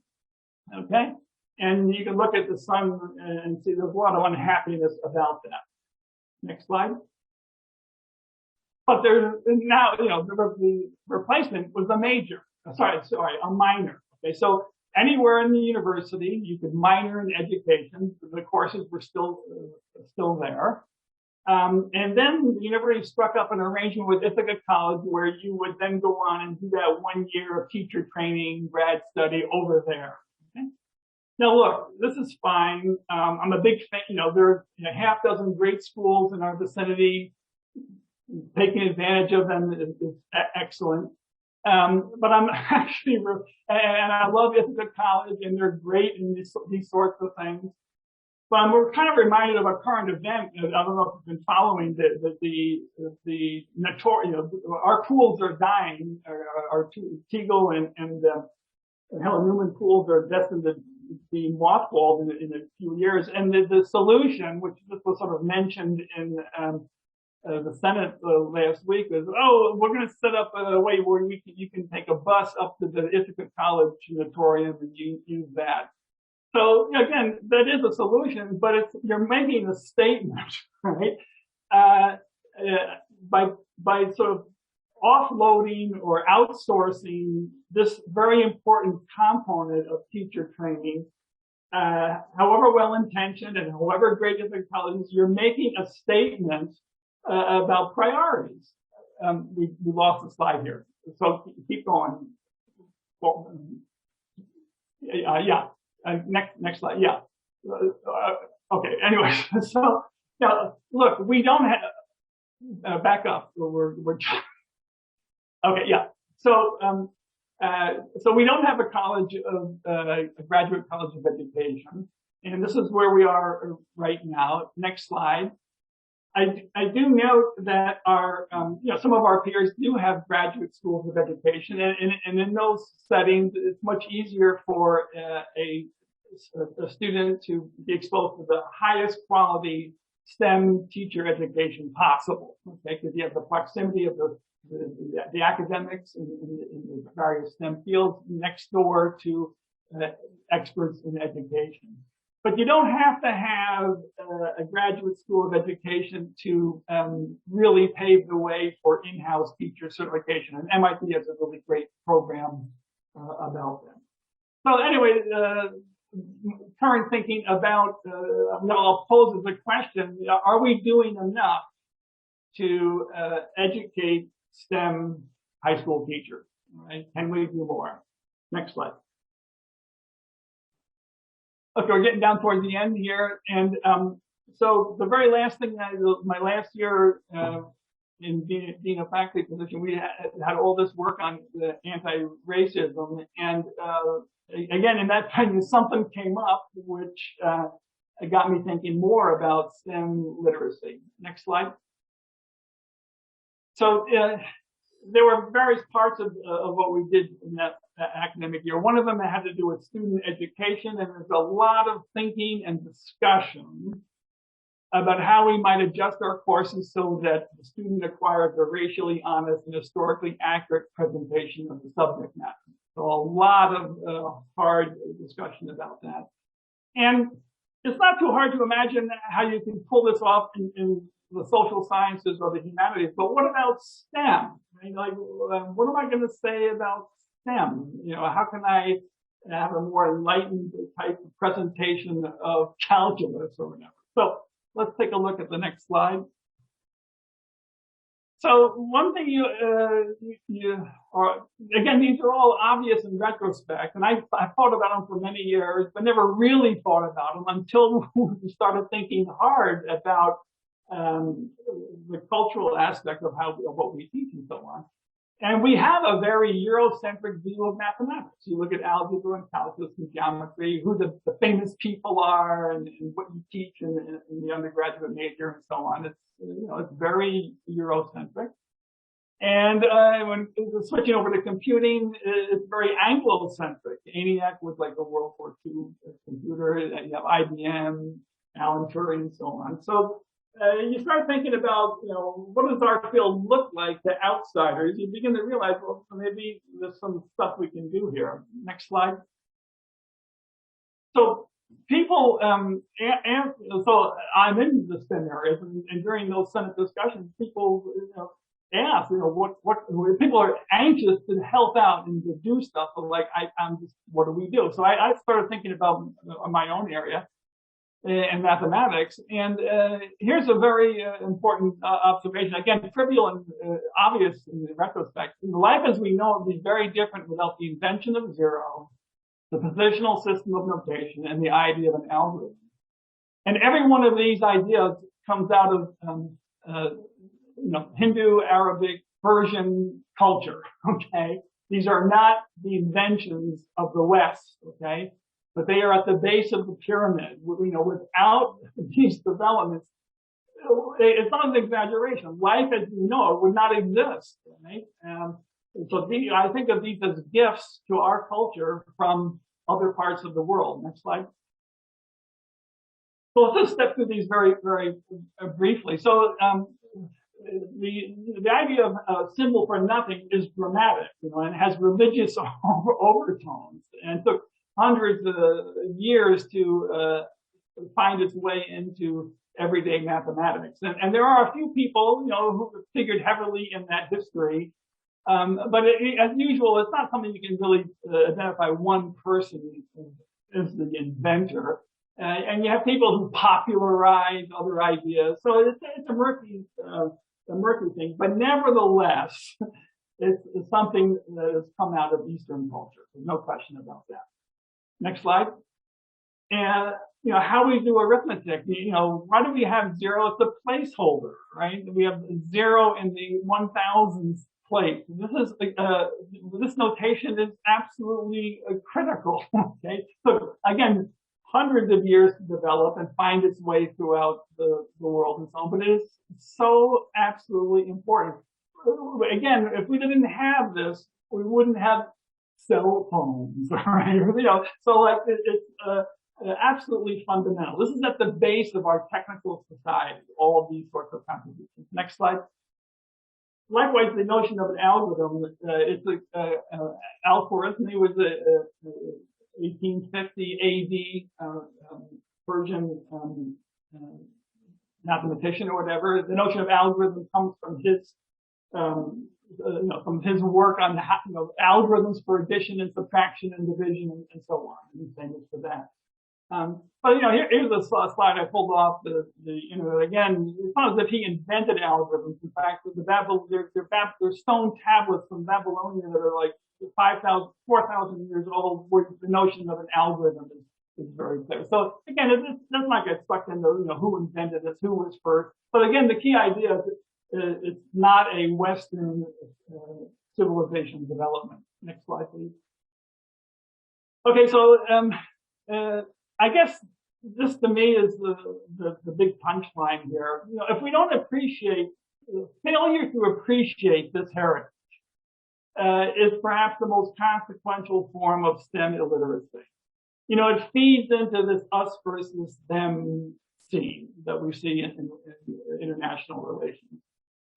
Okay. And you can look at the sun and see there's a lot of unhappiness about that. Next slide. But there's now, the replacement was a major. A minor. Okay, so anywhere in the university, you could minor in education. The courses were still there. And then the university struck up an arrangement with Ithaca College where you would then go on and do that 1 year of teacher training, grad study over there. Okay? Now, look, this is fine. I'm a big fan. There are a half dozen great schools in our vicinity. Taking advantage of them is excellent. But I'm actually, and I love Ithaca College, and they're great in these sorts of things. But we're kind of reminded of a current event. I don't know if you've been following the notorious, our pools are dying. Our Teagle and Helen Newman pools are destined to be mothballed in a few years. And the solution, which this was sort of mentioned in the Senate last week, is, we're going to set up a way where you can take a bus up to the Ithaca College natatorium and use that. So again, that is a solution, but you're making a statement, right? By sort of offloading or outsourcing this very important component of teacher training, however well-intentioned and however great the college is, you're making a statement about priorities. We lost the slide here, so keep going. Yeah. Next slide. Yeah. Okay. Anyway, so now look, we don't have back up. We're okay. Yeah. So so we don't have a college of a graduate college of education, and this is where we are right now. Next slide. I do note that our some of our peers do have graduate schools of education, and in those settings, it's much easier for a student to be exposed to the highest quality STEM teacher education possible. Okay, because you have the proximity of the academics in the various STEM fields next door to experts in education. But you don't have to have a graduate school of education to really pave the way for in-house teacher certification. And MIT has a really great program about that. So anyway, current thinking about, I'll pose as a question, are we doing enough to educate STEM high school teachers? Right? Can we do more? Next slide. Okay, we're getting down towards the end here. And so the very last thing, my last year in being a faculty position, we had all this work on the anti-racism. And again, in that time, something came up which got me thinking more about STEM literacy. Next slide. So there were various parts of what we did in that academic year. One of them had to do with student education, and there's a lot of thinking and discussion about how we might adjust our courses so that the student acquires a racially honest and historically accurate presentation of the subject matter. So a lot of hard discussion about that. And it's not too hard to imagine how you can pull this off in the social sciences or the humanities, but what about STEM? Right? Like, what am I going to say about STEM? You know, how can I have a more enlightened type of presentation of calculus or whatever? So let's take a look at the next slide. So one thing again, these are all obvious in retrospect, and I thought about them for many years, but never really thought about them until we started thinking hard about the cultural aspect of what we teach and so on. And we have a very Eurocentric view of mathematics. You look at algebra and calculus and geometry, who the famous people are, and what you teach in the undergraduate major and so on. It's, you know, it's very Eurocentric. And when switching over to computing, it's very Anglo-centric. ENIAC was like a World War II computer. You have IBM, Alan Turing, and so on. So you start thinking about, you know, what does our field look like to outsiders? You begin to realize, well, maybe there's some stuff we can do here. Next slide. So people, so I'm in the STEM areas, and during those Senate discussions, people, you know, ask, you know, what people are anxious to help out and to do stuff. So like, I'm just, what do we do? So I started thinking about my own area in mathematics. And here's a very important observation. Again, trivial and obvious in retrospect. Life as we know it would be very different without the invention of zero, the positional system of notation, and the idea of an algorithm. And every one of these ideas comes out of you know, Hindu, Arabic, Persian culture. Okay, these are not the inventions of the West. Okay. But they are at the base of the pyramid. You know, without these developments, it's not an exaggeration. Life as we know it would not exist. Right? So I think of these as gifts to our culture from other parts of the world. Next slide. So let's just step through these very, very briefly. So the idea of symbol for nothing is dramatic, you know, and has religious overtones, and took hundreds of years to find its way into everyday mathematics. And there are a few people, you know, who figured heavily in that history. But as usual, it's not something you can really identify one person as the inventor. And you have people who popularize other ideas. So it's a murky thing. But nevertheless, it's something that has come out of Eastern culture. There's no question about that. Next slide. And, you know, how we do arithmetic, you know, why do we have zero? It's a placeholder, right? We have zero in the 1000th place. This notation is absolutely critical, okay? So again, hundreds of years to develop and find its way throughout the world and so on, but it is so absolutely important. Again, if we didn't have this, we wouldn't have cell phones, right? You know, so like it's absolutely fundamental. This is at the base of our technical society, all of these sorts of contributions. Next slide. Likewise, the notion of an algorithm, it's Al-Khwarizmi was a 1850 AD Persian mathematician or whatever. The notion of algorithm comes from his from his work on algorithms for addition and subtraction and division and so on. And he's famous for that. But here's a slide I pulled off the again. It's not as if he invented algorithms. In fact, there's stone tablets from Babylonia that are like 4,000 years old, where the notion of an algorithm is very clear. So again, let's not get stuck into who invented this, who was first. But again, the key idea is it's not a Western civilization development. Next slide, please. Okay, so I guess this to me is the big punchline here. If we don't appreciate, failure to appreciate this heritage is perhaps the most consequential form of STEM illiteracy. It feeds into this us versus them scene that we see in international relations.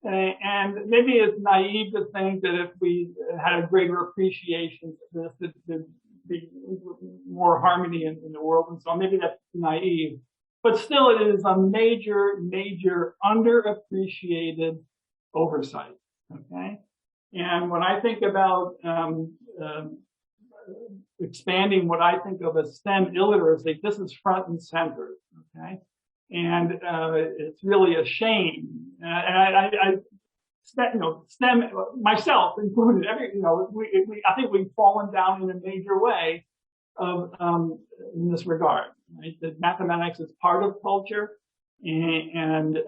And maybe it's naive to think that if we had a greater appreciation of this, there'd be more harmony in the world. And so maybe that's naive. But still, it is a major, major underappreciated oversight. Okay? And when I think about expanding what I think of as STEM illiteracy, this is front and center. Okay? And it's really a shame. STEM, myself included, I think we've fallen down in a major way in this regard. Right? That mathematics is part of culture, and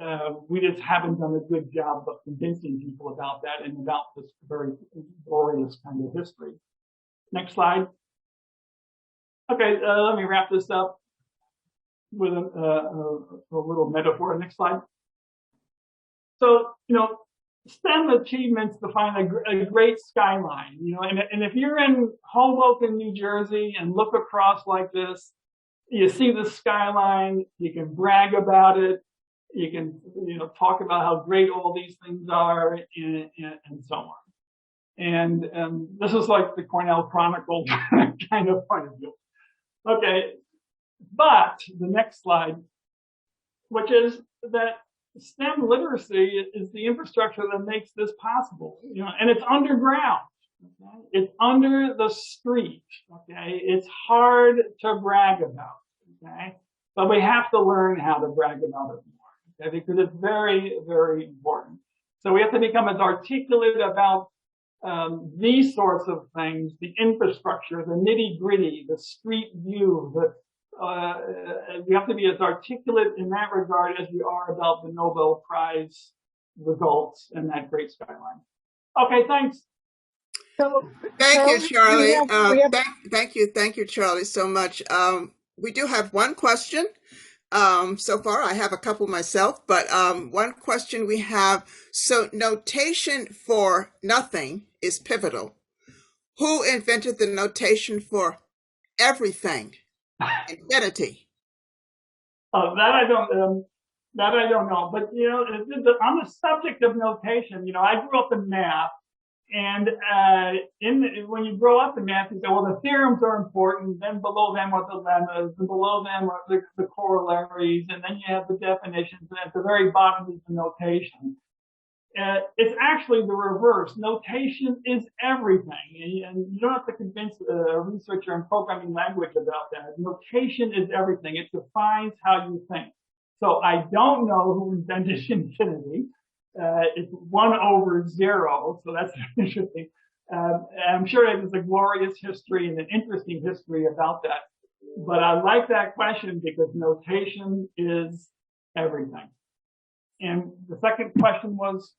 we just haven't done a good job of convincing people about that and about this very glorious kind of history. Next slide. Okay, let me wrap this up with a little metaphor. Next slide. So, STEM achievements define a great skyline, and if you're in Hoboken, New Jersey, and look across like this, you see the skyline, you can brag about it, you can, talk about how great all these things are, and so on. And this is like the Cornell Chronicle kind of point of view. Okay, but the next slide, which is that STEM literacy is the infrastructure that makes this possible, and it's underground. Okay? It's under the street. Okay, it's hard to brag about. Okay, but we have to learn how to brag about it more. Okay, because it's very, very important. So we have to become as articulate about these sorts of things, the infrastructure, the nitty gritty, the street view, we have to be as articulate in that regard as we are about the Nobel Prize results and that great skyline. Okay, thanks. Thank you, Charlie. Thank you, Charlie, so much. We do have one question. So far, I have a couple myself, but one question we have. So notation for nothing is pivotal. Who invented the notation for everything? Infinity. Oh, that I don't know. But on the subject of notation, I grew up in math, and when you grow up in math, you say, well, the theorems are important. Then below them are the lemmas, and below them are the corollaries, and then you have the definitions, and at the very bottom is the notation. It's actually the reverse. Notation is everything, and you don't have to convince a researcher in programming language about that. Notation is everything. It defines how you think. So I don't know who invented infinity. It's 1/0, so that's interesting. I'm sure there's a glorious history and an interesting history about that. But I like that question because notation is everything. And the second question was?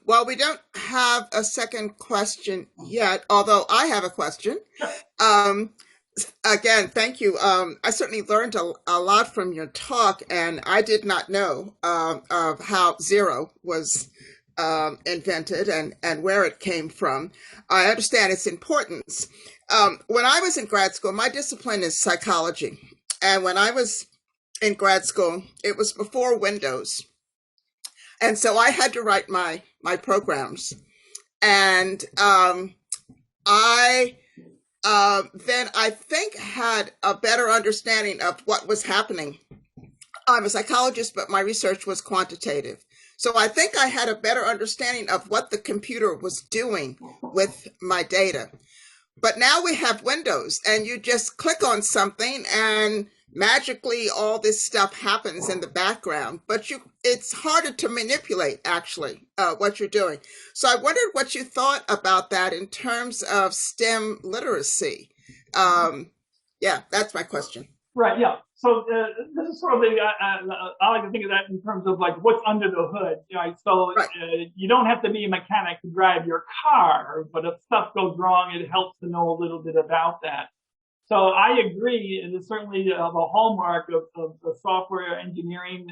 Well, we don't have a second question yet, although I have a question. Again, thank you. I certainly learned a lot from your talk, and I did not know of how zero was invented and where it came from. I understand its importance. When I was in grad school, my discipline is psychology. And when I was in grad school, it was before Windows. And so I had to write my programs. And I think had a better understanding of what was happening. I'm a psychologist, but my research was quantitative. So I think I had a better understanding of what the computer was doing with my data. But now we have Windows, and you just click on something and magically all this stuff happens in the background, but it's harder to manipulate actually what you're doing. So I wondered what you thought about that in terms of STEM literacy. Yeah, that's my question. Right. Yeah. So this is sort of I like to think of that in terms of like what's under the hood. Right. So right. You don't have to be a mechanic to drive your car, but if stuff goes wrong, it helps to know a little bit about that. So I agree, and it's certainly the hallmark of software engineering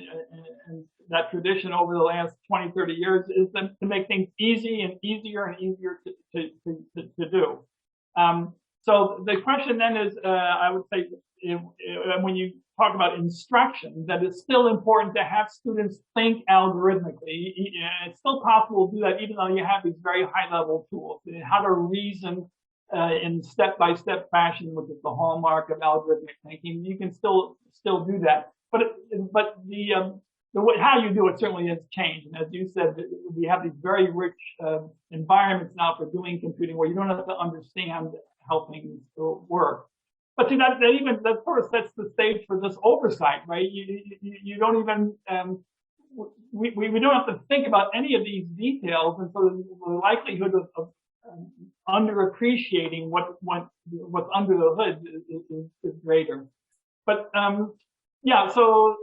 and that tradition over the last 20, 30 years is to make things easy and easier and easier to do. So the question then is, I would say, when you talk about instruction, that it's still important to have students think algorithmically. It's still possible to do that even though you have these very high-level tools. How to reason in step-by-step fashion, which is the hallmark of algorithmic thinking. You can still do that, but the way, how you do it certainly has changed. And as you said, we have these very rich environments now for doing computing where you don't have to understand how things work. But see, that sort of sets the stage for this oversight, right? You don't even we don't have to think about any of these details, and so the likelihood of underappreciating what's under the hood is greater. But yeah, so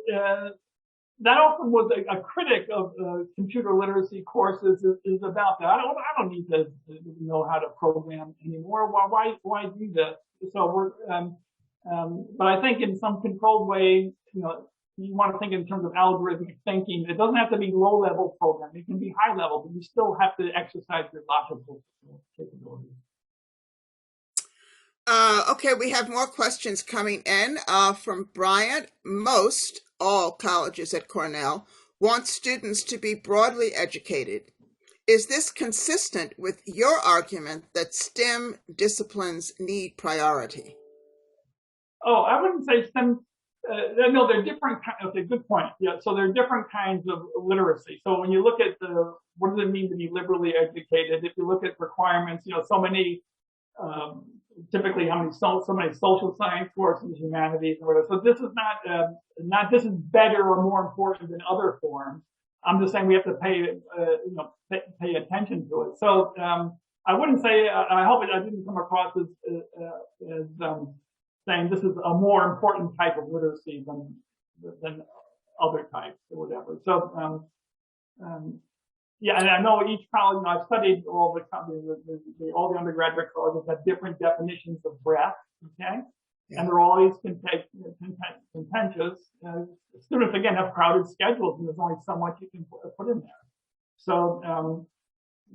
that often was a critic of computer literacy courses is about that. I don't need to know how to program anymore. Why do that? So we're but I think in some controlled way, you want to think in terms of algorithmic thinking. It doesn't have to be low-level programming. It can be high-level, but you still have to exercise your logical capabilities. Okay, we have more questions coming in from Brian. All colleges at Cornell want students to be broadly educated. Is this consistent with your argument that STEM disciplines need priority? Oh, I wouldn't say STEM. No, they're different. Okay, good point. Yeah, so there are different kinds of literacy. So when you look at what does it mean to be liberally educated? If you look at requirements, so many, typically so many social science courses, humanities, or whatever. So this is not this is better or more important than other forms. I'm just saying we have to pay attention to it. So I wouldn't say. I hope I didn't come across as saying this is a more important type of literacy than other types or whatever. So yeah, and I know each college. I've studied all the undergraduate colleges have different definitions of breadth. Okay, yeah. And they're always contentious. Students again have crowded schedules, and there's only so much you can put in there. So,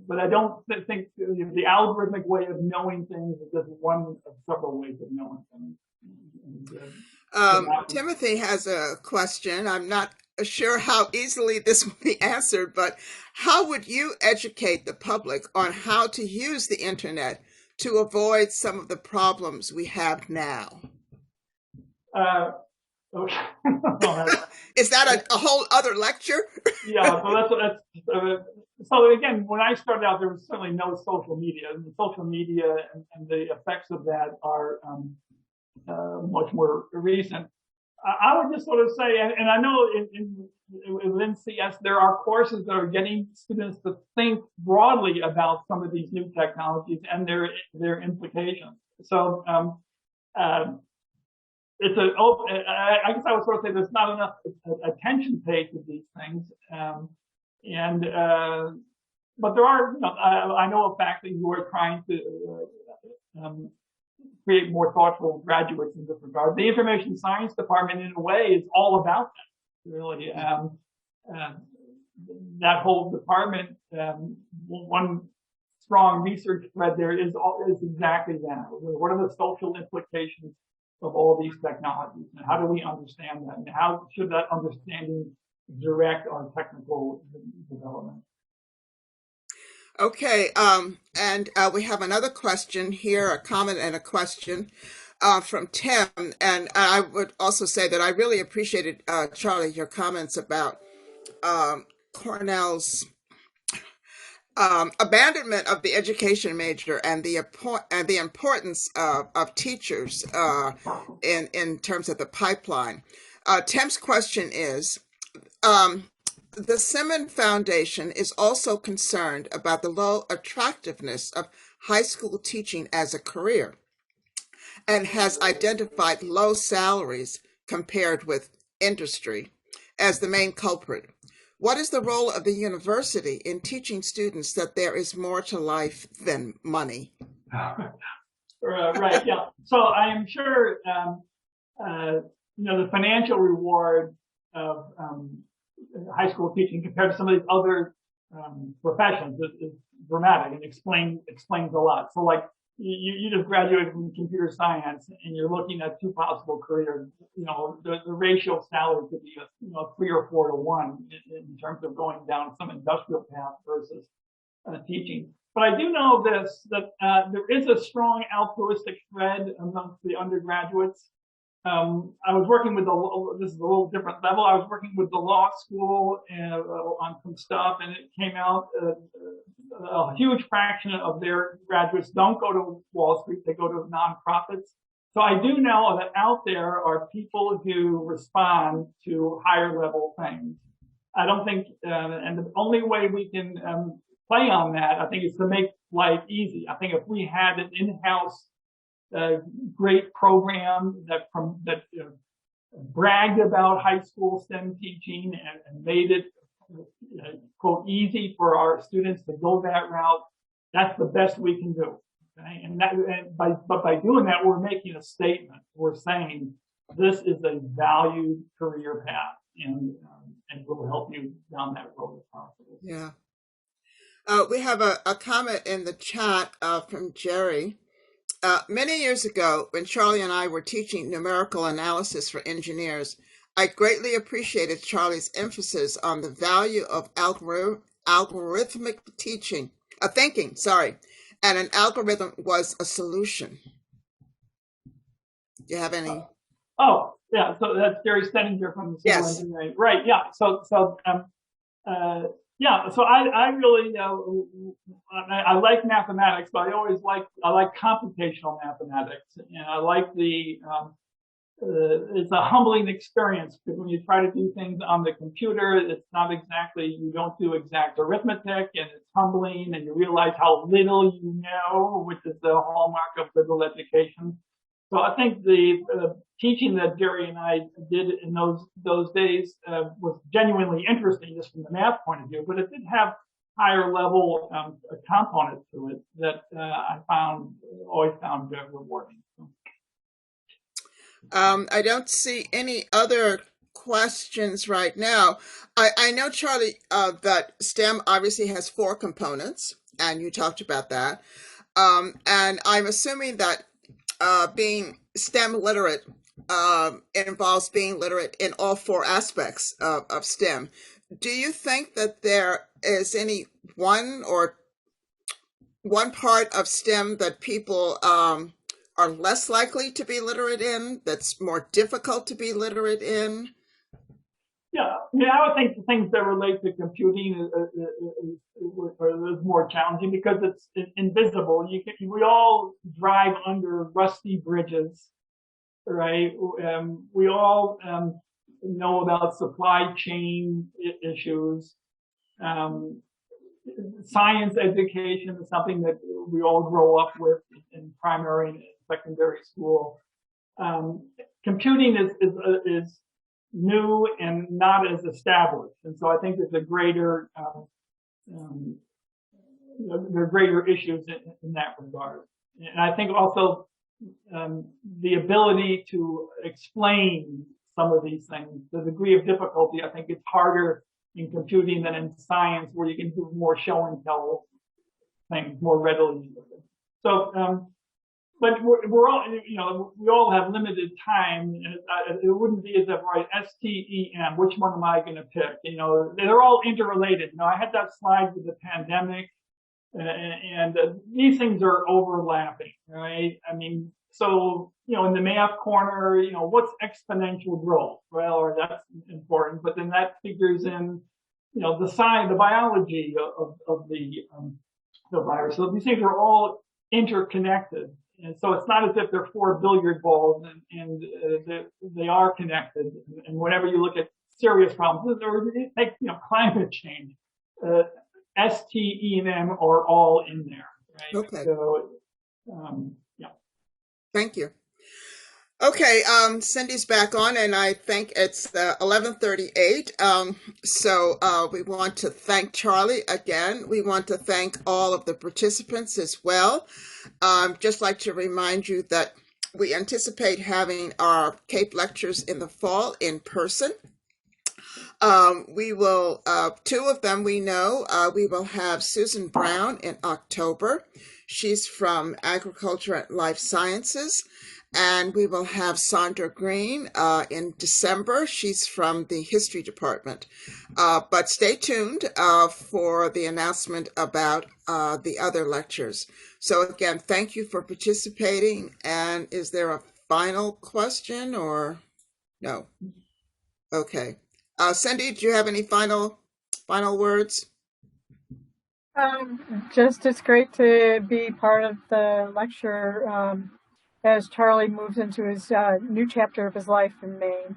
but I don't think the algorithmic way of knowing things is just one of several ways of knowing things. Timothy has a question. I'm not sure how easily this will be answered, but how would you educate the public on how to use the internet to avoid some of the problems we have now? Okay. Is that a whole other lecture? Yeah, so so again, when I started out, there was certainly no social media. And the social media and the effects of that are much more recent. I would just sort of say, and I know within CS there are courses that are getting students to think broadly about some of these new technologies and their implications. So it's I guess I would sort of say there's not enough attention paid to these things, but there are. I know of faculty who are trying to create more thoughtful graduates in this regard. The information science department, in a way, is all about that. Really, that whole department. One strong research thread there is exactly that. What are the social implications of all these technologies, and how do we understand that, and how should that understanding direct our technical development? Okay, and we have another question here, a comment and a question from Tim, and I would also say that I really appreciated, Charlie, your comments about Cornell's abandonment of the education major and the importance of teachers in terms of the pipeline. Tim's question is, the Simon Foundation is also concerned about the low attractiveness of high school teaching as a career and has identified low salaries compared with industry as the main culprit. What is the role of the university in teaching students that there is more to life than money? Right, yeah. So I am sure, the financial reward of high school teaching compared to some of these other professions is dramatic and explains a lot. So like you just graduated from computer science and you're looking at two possible careers. The ratio of salary could be 3 or 4 to 1 in terms of going down some industrial path versus teaching. But I do know this, that there is a strong altruistic thread amongst the undergraduates. I was working with this is a little different level. I was working with the law school on some stuff, and it came out a huge fraction of their graduates don't go to Wall Street; they go to nonprofits. So I do know that out there are people who respond to higher level things. I don't think, and the only way we can play on that, I think, is to make life easy. I think if we had an in-house great program that bragged about high school STEM teaching and made it quote easy for our students to go that route, that's the best we can do. Okay? But by doing that, we're making a statement. We're saying this is a valued career path, and we'll help you down that road if possible. Yeah. We have a comment in the chat from Jerry. Many years ago, when Charlie and I were teaching numerical analysis for engineers, I greatly appreciated Charlie's emphasis on the value of algorithmic thinking, and an algorithm was a solution. Do you have any? Oh, yeah. So that's Jerry Stenninger from the Civil Engineering. Right. Yeah. Yeah, so I really I like mathematics, but I like computational mathematics, and I like it's a humbling experience because when you try to do things on the computer, it's not exactly, you don't do exact arithmetic, and it's humbling, and you realize how little you know, which is the hallmark of liberal education. So I think the teaching that Jerry and I did in those days was genuinely interesting just from the math point of view, but it did have higher level components to it that I always found very rewarding. I don't see any other questions right now. I know, Charlie, that STEM obviously has 4 components, and you talked about that. And I'm assuming that being STEM literate involves being literate in all 4 aspects of STEM. Do you think that there is any one part of STEM that people are less likely to be literate in, that's more difficult to be literate in? Yeah, I would think the things that relate to computing is more challenging because it's invisible. We all drive under rusty bridges, right? We all know about supply chain issues. Science education is something that we all grow up with in primary and secondary school. Computing is new and not as established, and so I think there's a greater there are greater issues in that regard. And I think also the ability to explain some of these things, the degree of difficulty, I think it's harder in computing than in science, where you can do more show and tell things more readily. So, but we're all, we all have limited time, and it wouldn't be as if, right, STEM, which one am I going to pick? They're all interrelated. I had that slide with the pandemic, and these things are overlapping, right? I mean, so, in the math corner, what's exponential growth? Well, or that's important, but then that figures in the science, the biology of the virus. So these things are all interconnected. And so it's not as if they're four billiard balls and they are connected. And whenever you look at serious problems, or take climate change, S, T, E, and M are all in there. Right? Okay. So, yeah. Thank you. Okay, Cindy's back on, and I think it's 11:38. So we want to thank Charlie again. We want to thank all of the participants as well. Just like to remind you that we anticipate having our CAPE lectures in the fall in person. We will, two of them we know, we will have Susan Brown in October. She's from Agriculture and Life Sciences. And we will have Sandra Green in December. She's from the History Department. But stay tuned for the announcement about the other lectures. So again, thank you for participating. And is there a final question or no? Okay. Cindy, do you have any final words? Just it's great to be part of the lecture as Charlie moves into his new chapter of his life in Maine.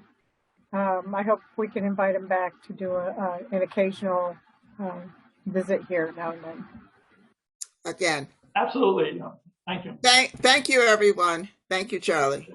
I hope we can invite him back to do an occasional visit here now and then. Again. Absolutely. Thank you. Thank you, everyone. Thank you, Charlie.